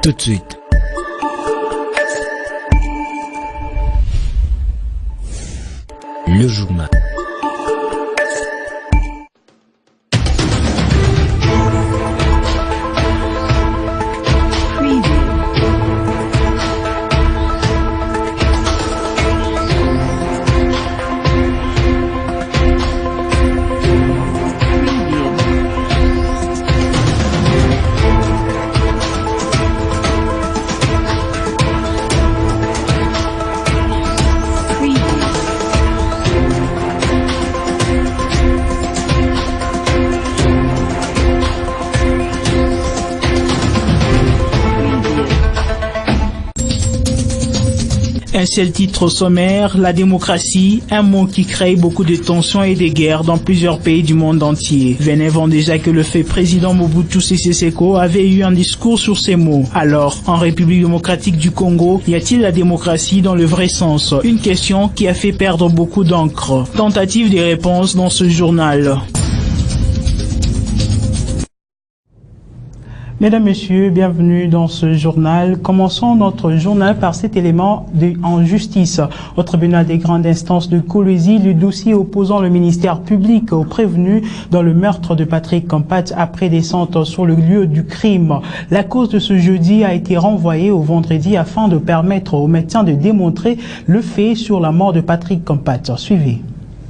Tout de suite. Le journal. Un seul titre au sommaire, la démocratie, un mot qui crée beaucoup de tensions et de guerres dans plusieurs pays du monde entier. Venez-vous déjà que le fait président Mobutu Sese Seko avait eu un discours sur ces mots. Alors, en République démocratique du Congo, y a-t-il la démocratie dans le vrai sens? Une question qui a fait perdre beaucoup d'encre. Tentative de réponse dans ce journal. Mesdames, Messieurs, bienvenue dans ce journal. Commençons notre journal par cet élément en justice. Au tribunal des grandes instances de Kolwezi, le dossier opposant le ministère public au prévenu dans le meurtre de Patrick Kampat après descente sur le lieu du crime. La cause de ce jeudi a été renvoyée au vendredi afin de permettre aux médecins de démontrer le fait sur la mort de Patrick Kampat. Suivez.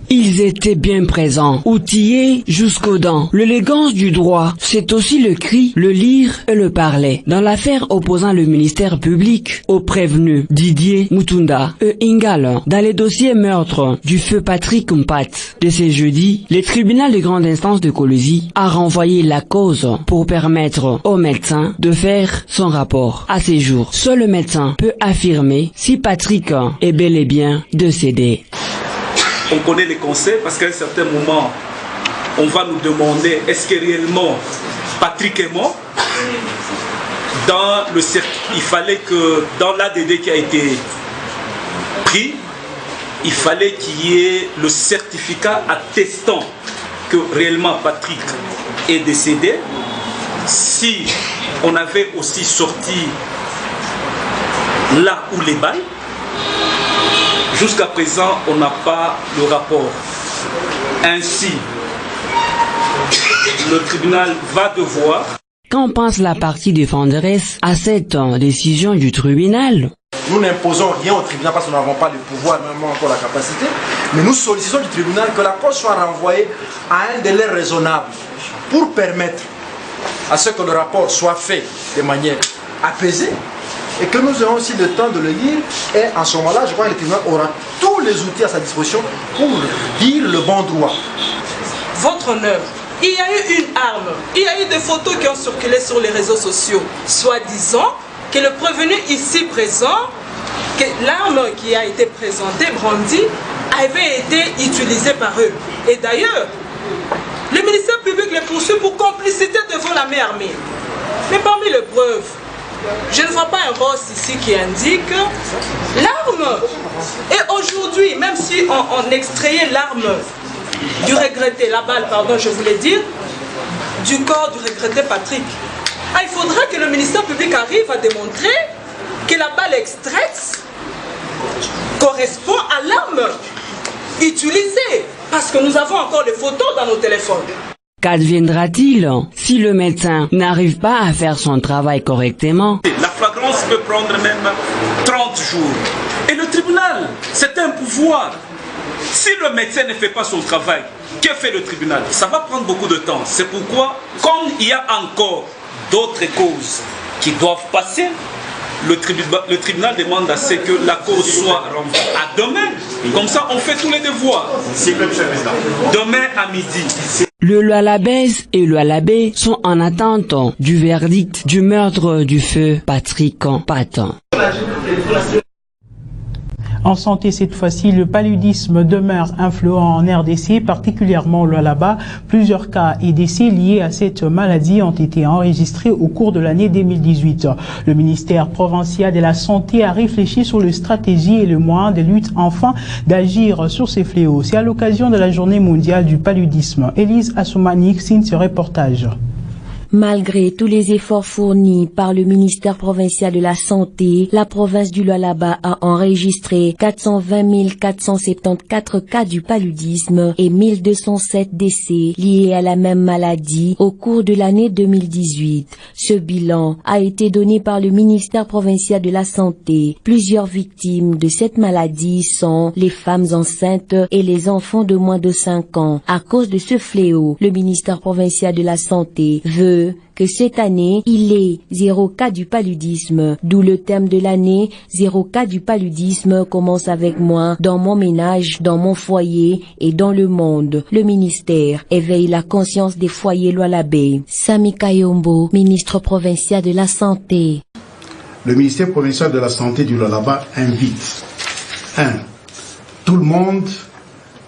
Ils étaient bien présents, outillés jusqu'aux dents. L'élégance du droit, c'est aussi le cri, le lire et le parler. Dans l'affaire opposant le ministère public au prévenu Didier Mutunda et Ingala, dans les dossiers meurtre du feu Patrick Kampat de ce jeudi, le tribunal de grande instance de Kolwezi a renvoyé la cause pour permettre au médecin de faire son rapport. À ce jour, seul le médecin peut affirmer si Patrick est bel et bien décédé. On connaît les conseils parce qu'à un certain moment, on va nous demander est-ce que réellement Patrick est mort. Dans le il fallait que dans l'ADD qui a été pris, il fallait qu'il y ait le certificat attestant que réellement Patrick est décédé. Si on avait aussi sorti là où les balles, jusqu'à présent, on n'a pas le rapport. Ainsi, le tribunal va devoir... Qu'en pense la partie défenderesse à cette décision du tribunal? Nous n'imposons rien au tribunal parce que nous n'avons pas le pouvoir, même encore la capacité. Mais nous sollicitons du tribunal que la cause soit renvoyée à un délai raisonnable pour permettre à ce que le rapport soit fait de manière apaisée. Et que nous ayons aussi le temps de le lire. Et en ce moment-là, je crois que le tribunal aura tous les outils à sa disposition pour dire le bon droit. Votre honneur, il y a eu une arme. Il y a eu des photos qui ont circulé sur les réseaux sociaux, soi-disant que le prévenu ici présent, que l'arme qui a été présentée, brandie, avait été utilisée par eux. Et d'ailleurs, le ministère public les poursuit pour complicité devant la main armée. Mais parmi les preuves, je ne vois pas un rosse ici qui indique l'arme. Et aujourd'hui, même si on extrayait l'arme du regretté, la balle, pardon, je voulais dire, du corps du regretté Patrick, il faudrait que le ministère public arrive à démontrer que la balle extraite correspond à l'arme utilisée. Parce que nous avons encore les photos dans nos téléphones. Qu'adviendra-t-il si le médecin n'arrive pas à faire son travail correctement? La flagrance peut prendre même 30 jours. Et le tribunal, c'est un pouvoir. Si le médecin ne fait pas son travail, que fait le tribunal? Ça va prendre beaucoup de temps. C'est pourquoi, comme il y a encore d'autres causes qui doivent passer, le tribunal demande à ce que la cause soit renvoyée à demain. Comme ça, on fait tous les devoirs. Demain à midi. Le Lualabès et le Lualabé sont en attente du verdict du meurtre du feu Patrick Kampat. En santé, cette fois-ci, le paludisme demeure influent en RDC, particulièrement là-bas. Plusieurs cas et décès liés à cette maladie ont été enregistrés au cours de l'année 2018. Le ministère provincial de la Santé a réfléchi sur les stratégies et les moyens de lutte afin d'agir sur ces fléaux. C'est à l'occasion de la journée mondiale du paludisme. Élise Assoumanik signe ce reportage. Malgré tous les efforts fournis par le ministère provincial de la Santé, la province du Lualaba a enregistré 420 474 cas du paludisme et 1207 décès liés à la même maladie au cours de l'année 2018. Ce bilan a été donné par le ministère provincial de la Santé. Plusieurs victimes de cette maladie sont les femmes enceintes et les enfants de moins de 5 ans. À cause de ce fléau, le ministère provincial de la Santé veut que cette année, il est 0 cas du paludisme, d'où le thème de l'année, 0 cas du paludisme commence avec moi, dans mon ménage, dans mon foyer et dans le monde. Le ministère éveille la conscience des foyers lualabais. Sami Kayombo, ministre provincial de la Santé. Le ministère provincial de la Santé du Lualaba invite 1. Tout le monde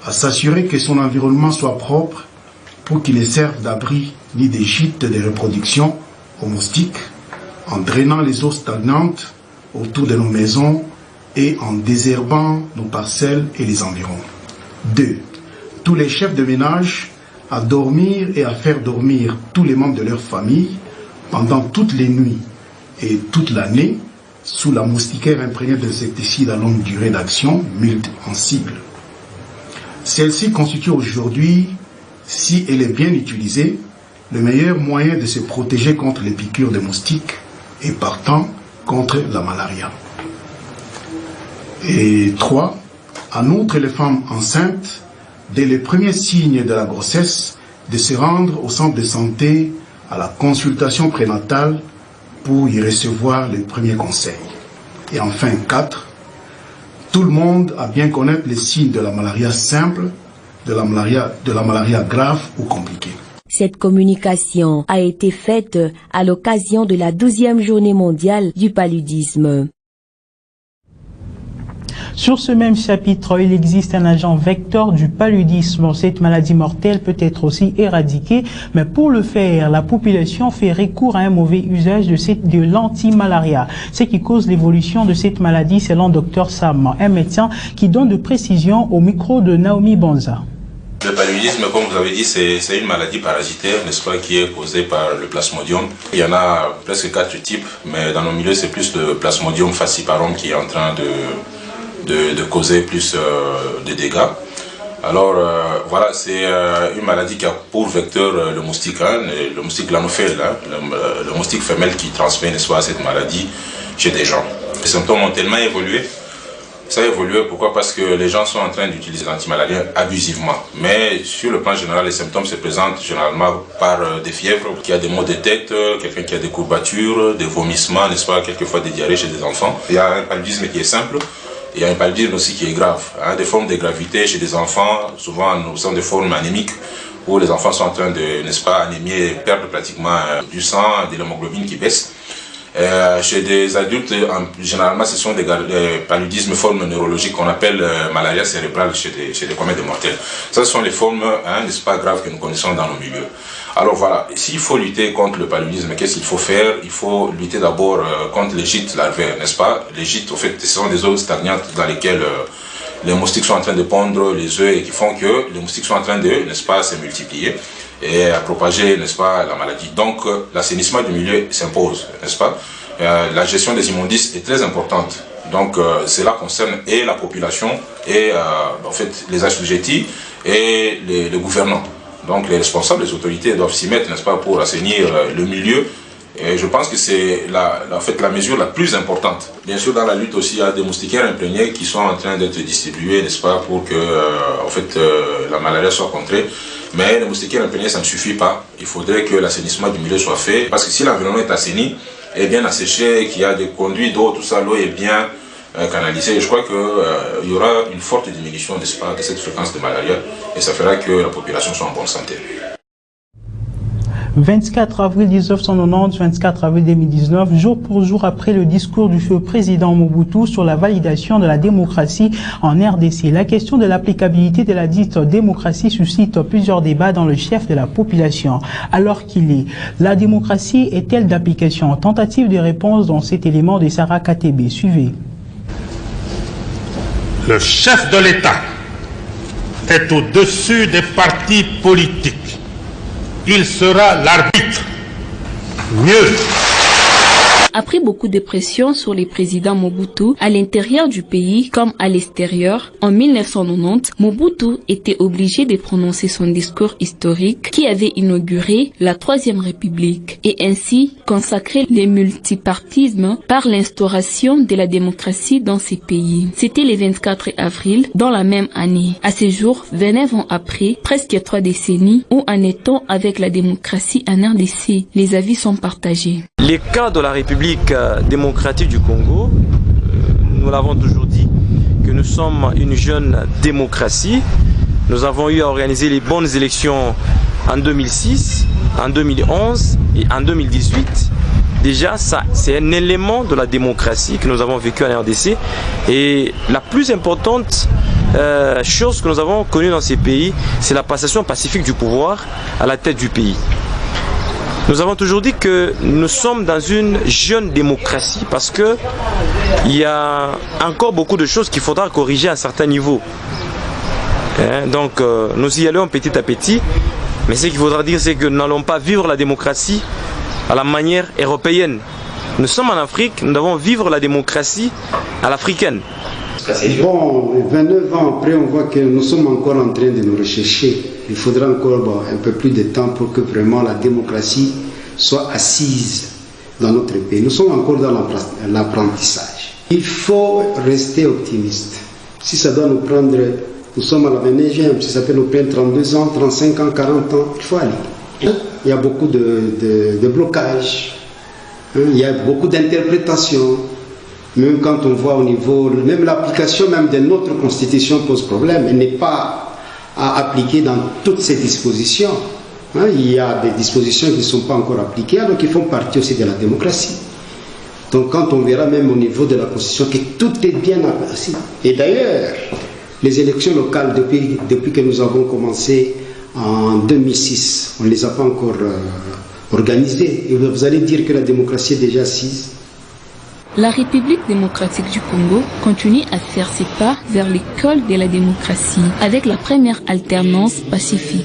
à s'assurer que son environnement soit propre pour qu'il ne serve d'abri ni des gîtes de reproduction aux moustiques, en drainant les eaux stagnantes autour de nos maisons et en désherbant nos parcelles et les environs. 2. Tous les chefs de ménage à dormir et à faire dormir tous les membres de leur famille pendant toutes les nuits et toute l'année sous la moustiquaire imprégnée d'insecticides à longue durée d'action, Mild en cible. Celle-ci constitue aujourd'hui, si elle est bien utilisée, le meilleur moyen de se protéger contre les piqûres de moustiques et partant contre la malaria. Et 3. En outre, les femmes enceintes, dès les premiers signes de la grossesse, de se rendre au centre de santé à la consultation prénatale pour y recevoir les premiers conseils. Et enfin 4. Tout le monde a bien connaître les signes de la malaria simple, de la malaria grave ou compliquée. Cette communication a été faite à l'occasion de la 12e journée mondiale du paludisme. Sur ce même chapitre, il existe un agent vecteur du paludisme. Cette maladie mortelle peut être aussi éradiquée, mais pour le faire, la population fait recours à un mauvais usage de l'antimalaria, ce qui cause l'évolution de cette maladie selon Dr Sam, un médecin qui donne de précisions au micro de Naomi Bonza. Le paludisme, comme vous avez dit, c'est une maladie parasitaire, n'est-ce pas, qui est causée par le plasmodium. Il y en a presque 4 types, mais dans nos milieux, c'est plus le plasmodium falciparum qui est en train de causer plus de dégâts. Alors voilà, c'est une maladie qui a pour vecteur le moustique, le moustique l'anophèle, le moustique femelle qui transmet, n'est-ce pas, cette maladie chez des gens. Les symptômes ont tellement évolué. Ça a évolué, pourquoi? Parce que les gens sont en train d'utiliser l'antimalarien abusivement. Mais sur le plan général, les symptômes se présentent généralement par des fièvres, qui a des maux de tête, quelqu'un qui a des courbatures, des vomissements, n'est-ce pas, quelquefois des diarrhées chez des enfants. Il y a un paludisme qui est simple, il y a un paludisme aussi qui est grave. Des formes de gravité chez des enfants, souvent nous sommes des formes anémiques, où les enfants sont en train de, n'est-ce pas, anémier, perdre pratiquement du sang, de l'hémoglobine qui baisse. Chez des adultes, généralement, ce sont des paludismes, formes neurologiques qu'on appelle malaria cérébrale chez des comètes de mortels. Ça, ce sont les formes, n'est-ce pas, graves que nous connaissons dans nos milieux. Alors voilà, s'il faut lutter contre le paludisme, qu'est-ce qu'il faut faire? Il faut lutter d'abord contre les gîtes larvaires, n'est-ce pas? Les gîtes, au fait, ce sont des eaux stagnantes dans lesquelles les moustiques sont en train de pondre les œufs et qui font que les moustiques sont en train de, n'est-ce pas, se multiplier et à propager, n'est-ce pas, la maladie. Donc l'assainissement du milieu s'impose, n'est-ce pas? La gestion des immondices est très importante. Donc cela concerne et la population et en fait les assujettis et les gouvernants. Donc les responsables, les autorités doivent s'y mettre, n'est-ce pas, pour assainir le milieu. Et je pense que c'est en fait, la mesure la plus importante. Bien sûr, dans la lutte aussi, il y a des moustiquaires imprégnés qui sont en train d'être distribués, n'est-ce pas, pour que en fait, la malaria soit contrée. Mais les moustiquaires imprégnés, ça ne suffit pas. Il faudrait que l'assainissement du milieu soit fait. Parce que si l'environnement est assaini, est bien asséché, qu'il y a des conduits d'eau, tout ça, l'eau est bien canalisée. Je crois qu'il y aura une forte diminution, n'est-ce pas, de cette fréquence de malaria. Et ça fera que la population soit en bonne santé. 24 avril 1990, 24 avril 2019, jour pour jour après le discours du feu président Mobutu sur la validation de la démocratie en RDC. La question de l'applicabilité de la dite démocratie suscite plusieurs débats dans le chef de la population. Alors qu'il est, la démocratie est-elle d'application? Tentative de réponse dans cet élément de Sarah Katebe. Suivez. Le chef de l'État est au-dessus des partis politiques. Il sera l'arbitre mieux. Après beaucoup de pression sur les présidents Mobutu à l'intérieur du pays comme à l'extérieur, en 1990, Mobutu était obligé de prononcer son discours historique qui avait inauguré la Troisième République et ainsi consacré le multipartisme par l'instauration de la démocratie dans ces pays. C'était le 24 avril dans la même année. À ce jour, 29 ans après, presque 3 décennies, où en est-on avec la démocratie en RDC? Les avis sont partagés. Les cas de la République démocratique du Congo, nous l'avons toujours dit, que nous sommes une jeune démocratie. Nous avons eu à organiser les bonnes élections en 2006, en 2011 et en 2018. Déjà, ça, c'est un élément de la démocratie que nous avons vécu en RDC. Et la plus importante chose que nous avons connue dans ces pays, c'est la passation pacifique du pouvoir à la tête du pays. Nous avons toujours dit que nous sommes dans une jeune démocratie parce que il y a encore beaucoup de choses qu'il faudra corriger à certains niveaux. Donc nous y allons petit à petit, mais ce qu'il faudra dire, c'est que nous n'allons pas vivre la démocratie à la manière européenne. Nous sommes en Afrique, nous devons vivre la démocratie à l'africaine. Bon, 29 ans après, on voit que nous sommes encore en train de nous rechercher. Il faudra encore un peu plus de temps pour que vraiment la démocratie soit assise dans notre pays. Nous sommes encore dans l'apprentissage. Il faut rester optimiste. Si ça doit nous prendre, nous sommes à la 29e, si ça peut nous prendre 32 ans, 35 ans, 40 ans, il faut aller. Il y a beaucoup de blocages, il y a beaucoup d'interprétations. Même quand on voit au niveau, même l'application même de notre constitution pose problème. Elle n'est pas à appliquer dans toutes ces dispositions. Il y a des dispositions qui ne sont pas encore appliquées, alors qu'ils font partie aussi de la démocratie. Donc quand on verra même au niveau de la constitution que tout est bien appliqué. Et d'ailleurs, les élections locales, depuis que nous avons commencé en 2006, on ne les a pas encore organisées. Et vous allez dire que la démocratie est déjà assise. La République démocratique du Congo continue à faire ses pas vers l'école de la démocratie avec la première alternance pacifique.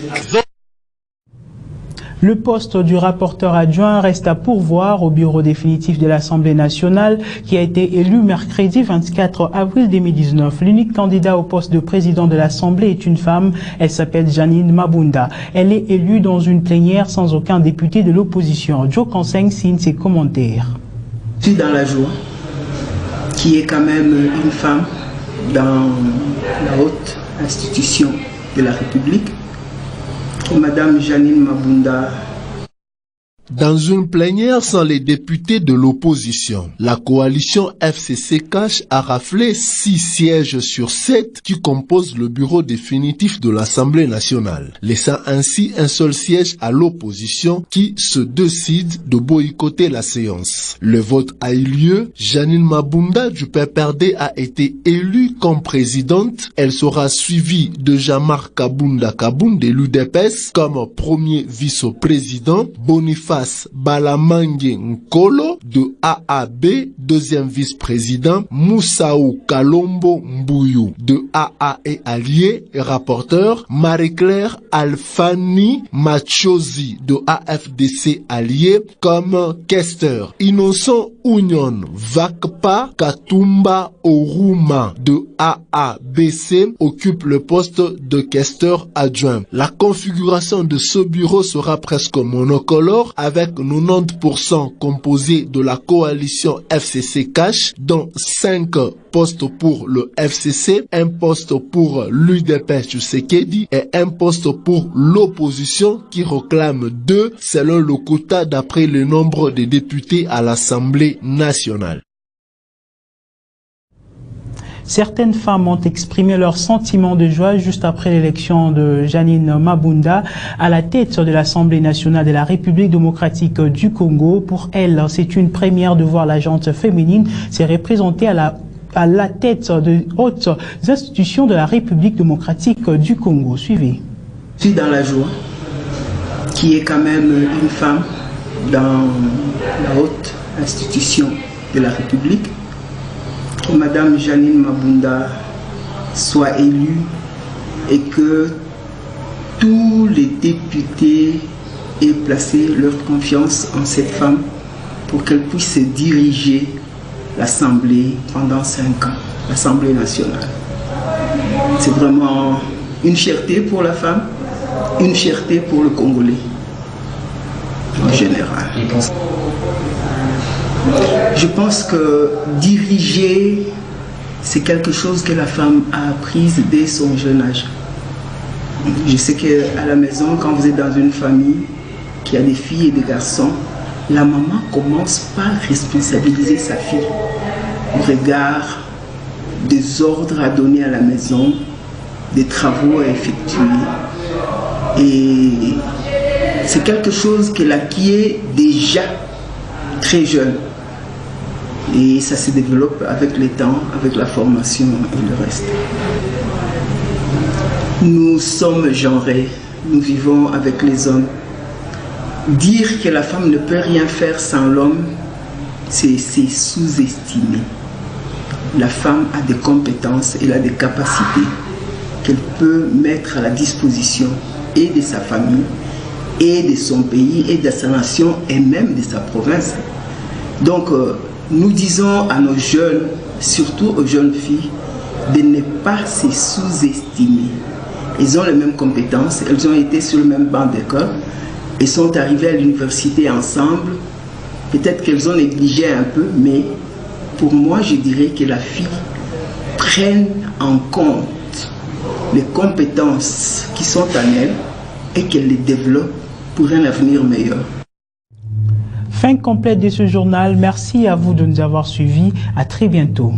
Le poste du rapporteur adjoint reste à pourvoir au bureau définitif de l'Assemblée nationale qui a été élu mercredi 24 avril 2019. L'unique candidat au poste de président de l'Assemblée est une femme. Elle s'appelle Janine Mabunda. Elle est élue dans une plénière sans aucun député de l'opposition. Joe Kanseng signe ses commentaires. Je suis dans la joie, qui est quand même une femme dans la haute institution de la République, Madame Janine Mabunda. Dans une plénière sans les députés de l'opposition, la coalition FCC Cash a raflé 6 sièges sur 7 qui composent le bureau définitif de l'Assemblée nationale, laissant ainsi un seul siège à l'opposition qui se décide de boycotter la séance. Le vote a eu lieu, Janine Mabunda du PPRD a été élue comme présidente. Elle sera suivie de Jean-Marc Kabunda Kaboun de l'UDPS comme premier vice-président, Boniface Balamangue Nkolo de AAB, deuxième vice-président, Moussaou Kalombo Mbouyou de AA et Alliés, rapporteur, Marie-Claire Alfani Machozi de AFDC Alliés comme questeur, Innocent Union Vakpa Katumba Oruma de AABC occupe le poste de questeur adjoint. La configuration de ce bureau sera presque monocolore avec 90% composé de la coalition FCC Cash, dont 5 postes pour le FCC, un poste pour l'UDPS Tshisekedi et un poste pour l'opposition qui réclame 2 selon le quota d'après le nombre de députés à l'Assemblée nationale. Certaines femmes ont exprimé leur sentiment de joie juste après l'élection de Janine Mabunda à la tête de l'Assemblée nationale de la République démocratique du Congo. Pour elle, c'est une première de voir la gente féminine se représenter à la tête de hautes institutions de la République démocratique du Congo. Suivez. Je suis dans la joie, qui est quand même une femme dans la haute institution de la République, que Madame Janine Mabunda soit élue et que tous les députés et placer leur confiance en cette femme pour qu'elle puisse diriger l'Assemblée pendant 5 ans, l'Assemblée nationale. C'est vraiment une fierté pour la femme, une fierté pour le Congolais en général. Je pense que diriger, c'est quelque chose que la femme a appris dès son jeune âge. Je sais qu'à la maison, quand vous êtes dans une famille qui a des filles et des garçons, la maman commence par responsabiliser sa fille au regard des ordres à donner à la maison, des travaux à effectuer. Et c'est quelque chose qu'elle acquiert déjà très jeune. Et ça se développe avec le temps, avec la formation et le reste. Nous sommes genrés, nous vivons avec les hommes. Dire que la femme ne peut rien faire sans l'homme, c'est sous-estimer. La femme a des compétences, elle a des capacités qu'elle peut mettre à la disposition et de sa famille, et de son pays, et de sa nation, et même de sa province. Donc, nous disons à nos jeunes, surtout aux jeunes filles, de ne pas se sous-estimer. Elles ont les mêmes compétences, elles ont été sur le même banc d'école, elles sont arrivées à l'université ensemble. Peut-être qu'elles ont négligé un peu, mais pour moi, je dirais que la fille prenne en compte les compétences qui sont en elle et qu'elle les développe pour un avenir meilleur. Fin complète de ce journal. Merci à vous de nous avoir suivis. À très bientôt.